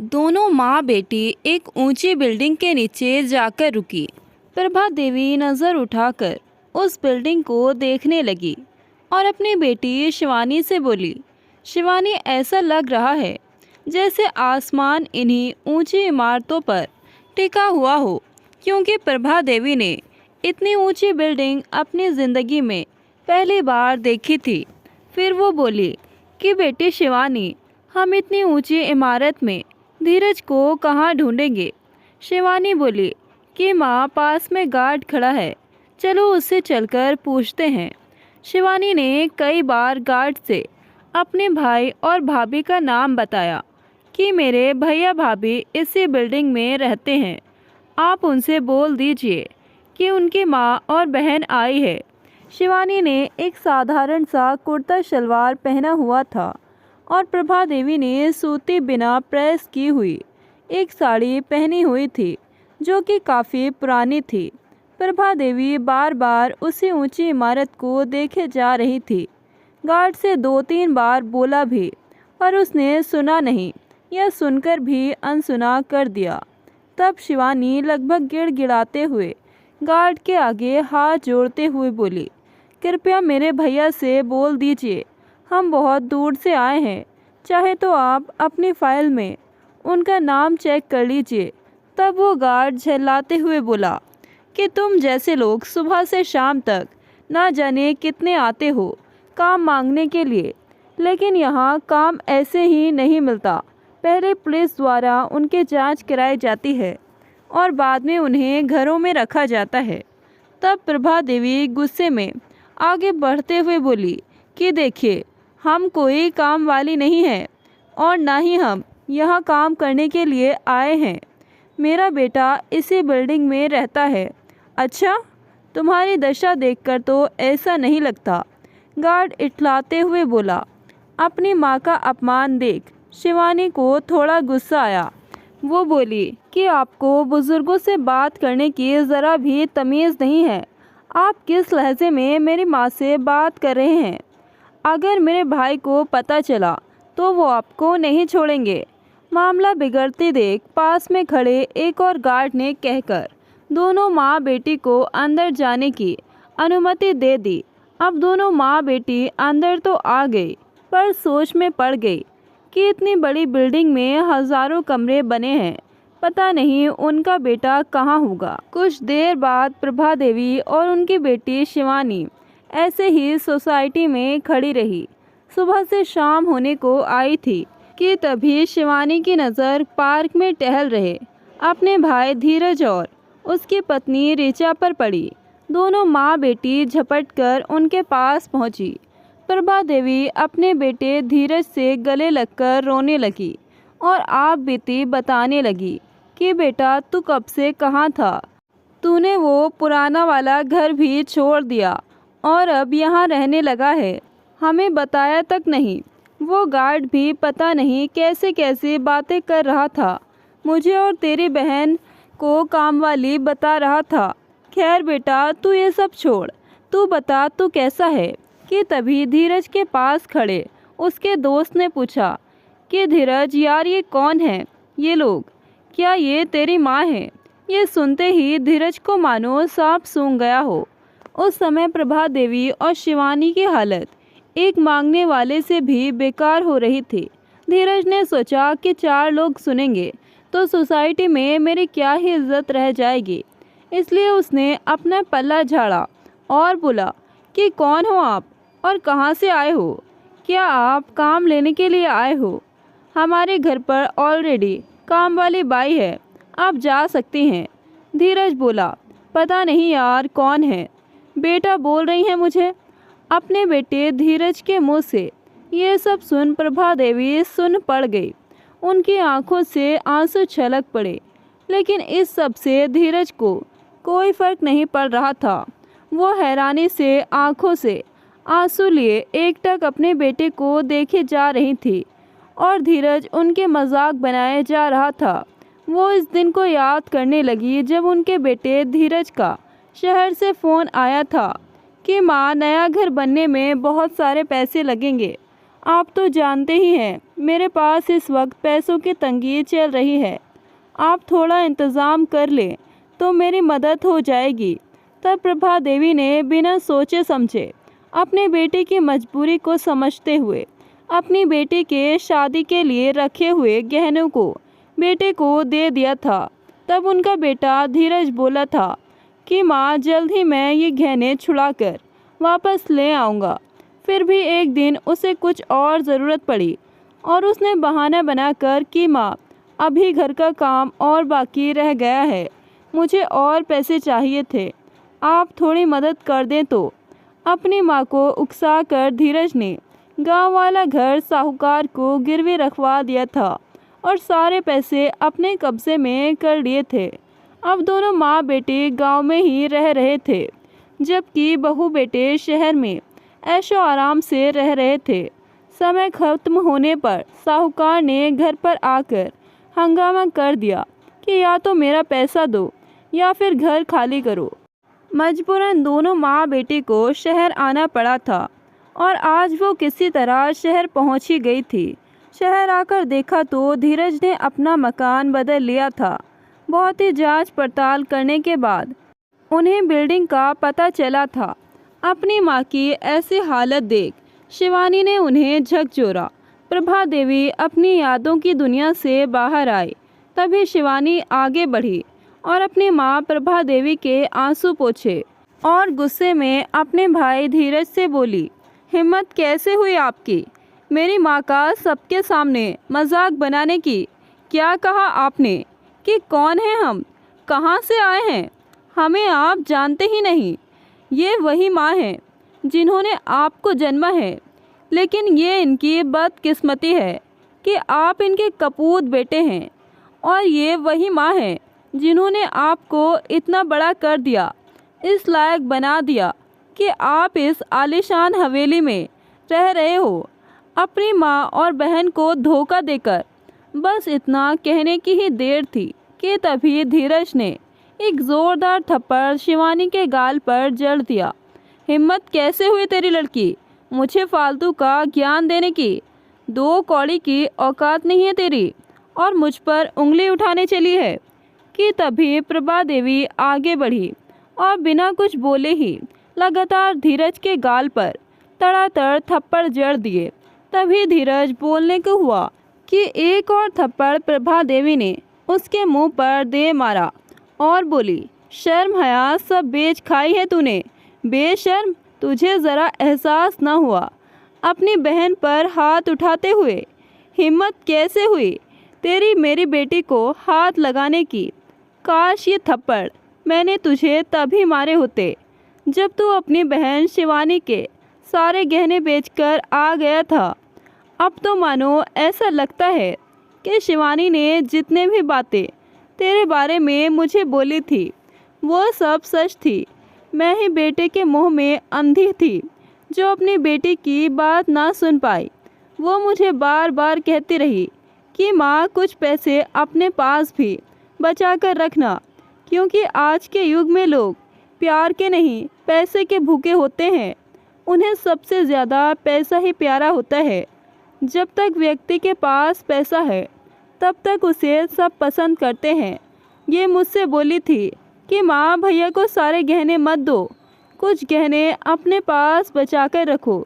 दोनों माँ बेटी एक ऊंची बिल्डिंग के नीचे जाकर रुकी। प्रभा देवी नज़र उठाकर उस बिल्डिंग को देखने लगी और अपनी बेटी शिवानी से बोली, शिवानी, ऐसा लग रहा है जैसे आसमान इन्हीं ऊंची इमारतों पर टिका हुआ हो, क्योंकि प्रभा देवी ने इतनी ऊंची बिल्डिंग अपनी ज़िंदगी में पहली बार देखी थी। फिर वो बोली कि बेटी शिवानी, हम इतनी ऊंची इमारत में धीरज को कहाँ ढूंढेंगे। शिवानी बोली कि माँ, पास में गार्ड खड़ा है, चलो उससे चलकर पूछते हैं। शिवानी ने कई बार गार्ड से अपने भाई और भाभी का नाम बताया कि मेरे भैया भाभी इसी बिल्डिंग में रहते हैं, आप उनसे बोल दीजिए कि उनकी माँ और बहन आई है। शिवानी ने एक साधारण सा कुर्ता शलवार पहना हुआ था और प्रभा देवी ने सूती बिना प्रेस की हुई एक साड़ी पहनी हुई थी जो कि काफ़ी पुरानी थी। प्रभा देवी बार बार उसी ऊंची इमारत को देखे जा रही थी। गार्ड से 2-3 बार बोला भी, पर उसने सुना नहीं या सुनकर भी अनसुना कर दिया। तब शिवानी लगभग गिड़गिड़ाते हुए गार्ड के आगे हाथ जोड़ते हुए बोली, कृपया मेरे भैया से बोल दीजिए, हम बहुत दूर से आए हैं, चाहे तो आप अपनी फ़ाइल में उनका नाम चेक कर लीजिए। तब वो गार्ड झल्लाते हुए बोला कि तुम जैसे लोग सुबह से शाम तक ना जाने कितने आते हो काम मांगने के लिए, लेकिन यहाँ काम ऐसे ही नहीं मिलता। पहले पुलिस द्वारा उनकी जांच कराई जाती है और बाद में उन्हें घरों में रखा जाता है। तब प्रभा देवी गुस्से में आगे बढ़ते हुए बोली कि देखिए, हम कोई काम वाली नहीं हैं और ना ही हम यहाँ काम करने के लिए आए हैं। मेरा बेटा इसी बिल्डिंग में रहता है। अच्छा, तुम्हारी दशा देखकर तो ऐसा नहीं लगता। गार्ड इठलाते हुए बोला। अपनी माँ का अपमान देख शिवानी को थोड़ा गुस्सा आया। वो बोली कि आपको बुज़ुर्गों से बात करने की ज़रा भी तमीज़ नहीं है। आप किस लहजे में मेरी माँ से बात कर रहे हैं? अगर मेरे भाई को पता चला तो वो आपको नहीं छोड़ेंगे। मामला बिगड़ते देख पास में खड़े एक और गार्ड ने कहकर दोनों माँ बेटी को अंदर जाने की अनुमति दे दी। अब दोनों माँ बेटी अंदर तो आ गई, पर सोच में पड़ गई कि इतनी बड़ी बिल्डिंग में हज़ारों कमरे बने हैं, पता नहीं उनका बेटा कहाँ होगा। कुछ देर बाद प्रभा देवी और उनकी बेटी शिवानी ऐसे ही सोसाइटी में खड़ी रही। सुबह से शाम होने को आई थी कि तभी शिवानी की नज़र पार्क में टहल रहे अपने भाई धीरज और उसकी पत्नी ऋचा पर पड़ी। दोनों माँ बेटी झपटकर उनके पास पहुँची। प्रभा देवी अपने बेटे धीरज से गले लगकर रोने लगी और आप बीती बताने लगी कि बेटा, तू कब से कहाँ था? तूने वो पुराना वाला घर भी छोड़ दिया और अब यहाँ रहने लगा है, हमें बताया तक नहीं। वो गार्ड भी पता नहीं कैसे कैसे बातें कर रहा था, मुझे और तेरी बहन को कामवाली बता रहा था। खैर बेटा, तू ये सब छोड़, तू बता तू कैसा है? कि तभी धीरज के पास खड़े उसके दोस्त ने पूछा कि धीरज यार, ये कौन है ये लोग? क्या ये तेरी माँ है? ये सुनते ही धीरज को मानो सांप सूंघ गया हो। उस समय प्रभा देवी और शिवानी की हालत एक मांगने वाले से भी बेकार हो रही थी। धीरज ने सोचा कि 4 लोग सुनेंगे तो सोसाइटी में मेरी क्या ही इज्जत रह जाएगी, इसलिए उसने अपना पल्ला झाड़ा और बोला कि कौन हो आप और कहाँ से आए हो? क्या आप काम लेने के लिए आए हो? हमारे घर पर ऑलरेडी काम वाली बाई है, आप जा सकती हैं। धीरज बोला, पता नहीं यार कौन है, बेटा बोल रही हैं मुझे। अपने बेटे धीरज के मुंह से ये सब सुन प्रभा देवी सुन पड़ गई। उनकी आंखों से आंसू छलक पड़े, लेकिन इस सब से धीरज को कोई फर्क नहीं पड़ रहा था। वो हैरानी से आंखों से आंसू लिए एकटक अपने बेटे को देखे जा रही थी और धीरज उनके मजाक बनाए जा रहा था। वो इस दिन को याद करने लगी जब उनके बेटे धीरज का शहर से फ़ोन आया था कि माँ, नया घर बनने में बहुत सारे पैसे लगेंगे, आप तो जानते ही हैं मेरे पास इस वक्त पैसों की तंगी चल रही है। आप थोड़ा इंतज़ाम कर लें तो मेरी मदद हो जाएगी। तब प्रभा देवी ने बिना सोचे समझे अपने बेटे की मजबूरी को समझते हुए अपनी बेटी के शादी के लिए रखे हुए गहनों को बेटे को दे दिया था। तब उनका बेटा धीरज बोला था कि माँ, जल्द ही मैं ये गहने छुड़ाकर वापस ले आऊँगा। फिर भी एक दिन उसे कुछ और ज़रूरत पड़ी और उसने बहाना बनाकर कि माँ, अभी घर का काम और बाकी रह गया है, मुझे और पैसे चाहिए थे, आप थोड़ी मदद कर दें। तो अपनी माँ को उकसाकर धीरज ने गांव वाला घर साहूकार को गिरवी रखवा दिया था और सारे पैसे अपने कब्जे में कर लिए थे। अब दोनों माँ बेटे गांव में ही रह रहे थे, जबकि बहू बेटे शहर में ऐशो आराम से रह रहे थे। समय खत्म होने पर साहूकार ने घर पर आकर हंगामा कर दिया कि या तो मेरा पैसा दो या फिर घर खाली करो। मजबूरन दोनों माँ बेटी को शहर आना पड़ा था और आज वो किसी तरह शहर पहुँच ही गई थी। शहर आकर देखा तो धीरज ने अपना मकान बदल लिया था। बहुत ही जांच पड़ताल करने के बाद उन्हें बिल्डिंग का पता चला था। अपनी माँ की ऐसी हालत देख शिवानी ने उन्हें झकझोरा। प्रभा देवी अपनी यादों की दुनिया से बाहर आई। तभी शिवानी आगे बढ़ी और अपनी माँ प्रभा देवी के आंसू पोंछे और गुस्से में अपने भाई धीरज से बोली, हिम्मत कैसे हुई आपकी मेरी माँ का सबके सामने मजाक बनाने की? क्या कहा आपने कि कौन है हम, कहाँ से आए हैं? हमें आप जानते ही नहीं। ये वही माँ हैं जिन्होंने आपको जन्मा है, लेकिन ये इनकी बदकिस्मती है कि आप इनके कपूत बेटे हैं। और ये वही माँ हैं जिन्होंने आपको इतना बड़ा कर दिया, इस लायक बना दिया कि आप इस आलीशान हवेली में रह रहे हो, अपनी माँ और बहन को धोखा देकर। बस इतना कहने की ही देर थी कि तभी धीरज ने एक ज़ोरदार थप्पड़ शिवानी के गाल पर जड़ दिया। हिम्मत कैसे हुई तेरी लड़की मुझे फालतू का ज्ञान देने की? 2 कौड़ी की औकात नहीं है तेरी और मुझ पर उंगली उठाने चली है। कि तभी प्रभा देवी आगे बढ़ी और बिना कुछ बोले ही लगातार धीरज के गाल पर तड़ातड़ थप्पड़ जड़ दिए। तभी धीरज बोलने को हुआ कि एक और थप्पड़ प्रभा देवी ने उसके मुंह पर दे मारा और बोली, शर्म हया सब बेच खाई है तूने, बेशर्म, तुझे ज़रा एहसास न हुआ अपनी बहन पर हाथ उठाते हुए? हिम्मत कैसे हुई तेरी मेरी बेटी को हाथ लगाने की? काश ये थप्पड़ मैंने तुझे तभी मारे होते जब तू अपनी बहन शिवानी के सारे गहने बेचकर आ गया था। अब तो मानो ऐसा लगता है कि शिवानी ने जितने भी बातें तेरे बारे में मुझे बोली थी वो सब सच थी। मैं ही बेटे के मुंह में अंधी थी जो अपनी बेटी की बात ना सुन पाई। वो मुझे बार बार कहती रही कि माँ, कुछ पैसे अपने पास भी बचा कर रखना, क्योंकि आज के युग में लोग प्यार के नहीं पैसे के भूखे होते हैं। उन्हें सबसे ज़्यादा पैसा ही प्यारा होता है। जब तक व्यक्ति के पास पैसा है तब तक उसे सब पसंद करते हैं। ये मुझसे बोली थी कि माँ, भैया को सारे गहने मत दो, कुछ गहने अपने पास बचा कर रखो।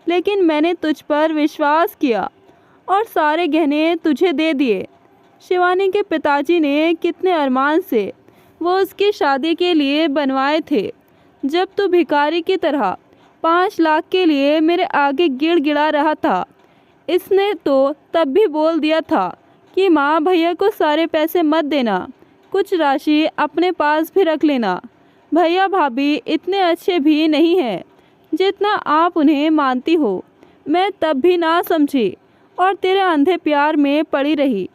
लेकिन मैंने तुझ पर विश्वास किया और सारे गहने तुझे दे दिए। शिवानी के पिताजी ने कितने अरमान से वो उसकी शादी के लिए बनवाए थे। जब तू भिखारी की तरह 5 लाख के लिए मेरे आगे गिड़गिड़ा रहा था, इसने तो तब भी बोल दिया था कि माँ, भैया को सारे पैसे मत देना, कुछ राशि अपने पास भी रख लेना। भैया भाभी इतने अच्छे भी नहीं हैं जितना आप उन्हें मानती हो। मैं तब भी ना समझी और तेरे अंधे प्यार में पड़ी रही।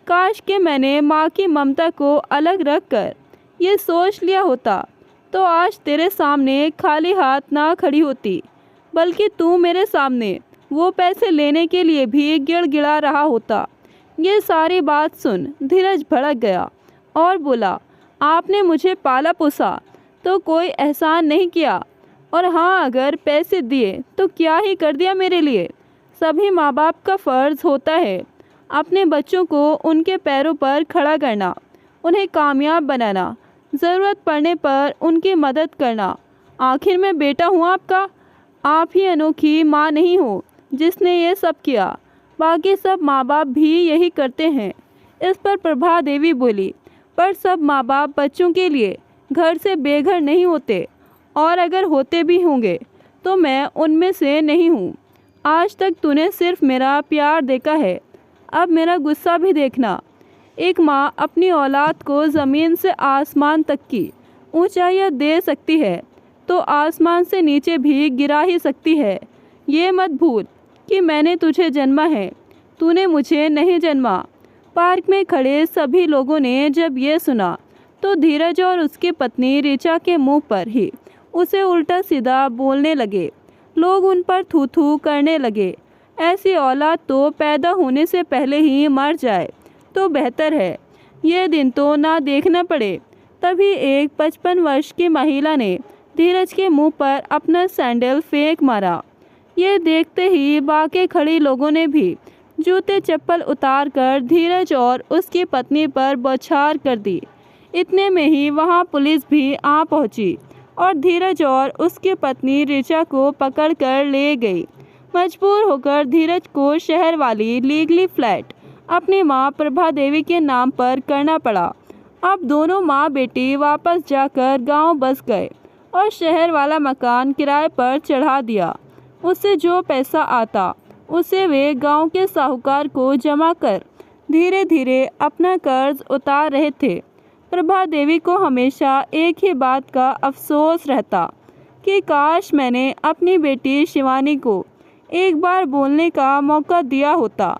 काश कि मैंने माँ की ममता को अलग रख कर ये सोच लिया होता तो आज तेरे सामने खाली हाथ ना खड़ी होती, बल्कि तू मेरे सामने वो पैसे लेने के लिए भी गिड़गिड़ा रहा होता। ये सारी बात सुन धीरज भड़क गया और बोला, आपने मुझे पाला पोसा तो कोई एहसान नहीं किया, और हाँ, अगर पैसे दिए तो क्या ही कर दिया मेरे लिए। सभी माँ बाप का फ़र्ज़ होता है अपने बच्चों को उनके पैरों पर खड़ा करना, उन्हें कामयाब बनाना, ज़रूरत पड़ने पर उनकी मदद करना। आखिर मैं बेटा हूँ आपका। आप ही अनोखी माँ नहीं हो जिसने ये सब किया, बाकी सब माँ बाप भी यही करते हैं। इस पर प्रभा देवी बोली, पर सब माँ बाप बच्चों के लिए घर से बेघर नहीं होते, और अगर होते भी होंगे तो मैं उनमें से नहीं हूँ। आज तक तूने सिर्फ मेरा प्यार देखा है, अब मेरा गुस्सा भी देखना। एक माँ अपनी औलाद को ज़मीन से आसमान तक की ऊंचाइयाँ दे सकती है तो आसमान से नीचे भी गिरा ही सकती है। ये मत भूल कि मैंने तुझे जन्मा है, तूने मुझे नहीं जन्मा। पार्क में खड़े सभी लोगों ने जब ये सुना तो धीरज और उसकी पत्नी ऋचा के मुंह पर ही उसे उल्टा सीधा बोलने लगे। लोग उन पर थू थू करने लगे। ऐसी औलाद तो पैदा होने से पहले ही मर जाए तो बेहतर है, ये दिन तो ना देखना पड़े। तभी एक 55 वर्ष की महिला ने धीरज के मुंह पर अपना सैंडल फेंक मारा। ये देखते ही बाकी खड़ी लोगों ने भी जूते चप्पल उतार कर धीरज और उसकी पत्नी पर बौछार कर दी। इतने में ही वहां पुलिस भी आ पहुंची और धीरज और उसकी पत्नी ऋचा को पकड़कर ले गई। मजबूर होकर धीरज को शहर वाली लीगली फ्लैट अपनी मां प्रभा देवी के नाम पर करना पड़ा। अब दोनों माँ बेटी वापस जाकर गांव बस गए और शहर वाला मकान किराए पर चढ़ा दिया। उससे जो पैसा आता उसे वे गांव के साहूकार को जमा कर धीरे धीरे अपना कर्ज उतार रहे थे। प्रभा देवी को हमेशा एक ही बात का अफसोस रहता कि काश मैंने अपनी बेटी शिवानी को एक बार बोलने का मौका दिया होता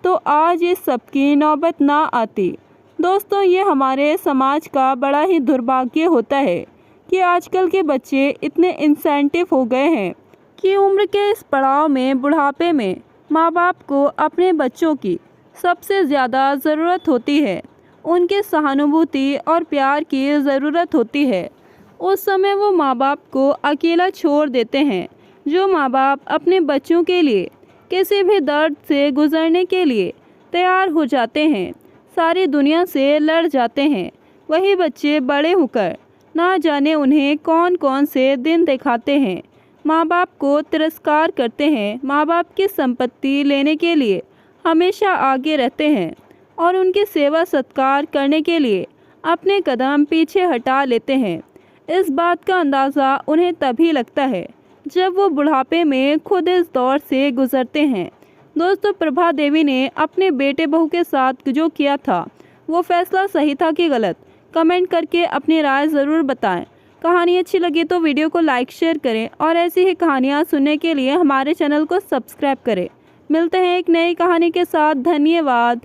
तो आज इस सब की नौबत ना आती। दोस्तों, ये हमारे समाज का बड़ा ही दुर्भाग्य होता है कि आजकल के बच्चे इतने इंसेंटिव हो गए हैं कि उम्र के इस पड़ाव में, बुढ़ापे में, माँ बाप को अपने बच्चों की सबसे ज़्यादा ज़रूरत होती है। उनके सहानुभूति और प्यार की ज़रूरत होती है। उस समय वो माँ बाप को अकेला छोड़ देते हैं। जो माँ बाप अपने बच्चों के लिए किसी भी दर्द से गुजरने के लिए तैयार हो जाते हैं, सारी दुनिया से लड़ जाते हैं, वही बच्चे बड़े होकर ना जाने उन्हें कौन कौन से दिन दिखाते हैं। माँ बाप को तिरस्कार करते हैं, माँ बाप की संपत्ति लेने के लिए हमेशा आगे रहते हैं और उनकी सेवा सत्कार करने के लिए अपने कदम पीछे हटा लेते हैं। इस बात का अंदाज़ा उन्हें तभी लगता है जब वो बुढ़ापे में खुद इस दौर से गुजरते हैं। दोस्तों, प्रभा देवी ने अपने बेटे बहू के साथ जो किया था वो फैसला सही था कि गलत? कमेंट करके अपनी राय ज़रूर बताएं। कहानी अच्छी लगी तो वीडियो को लाइक शेयर करें और ऐसी ही कहानियाँ सुनने के लिए हमारे चैनल को सब्सक्राइब करें। मिलते हैं एक नई कहानी के साथ। धन्यवाद।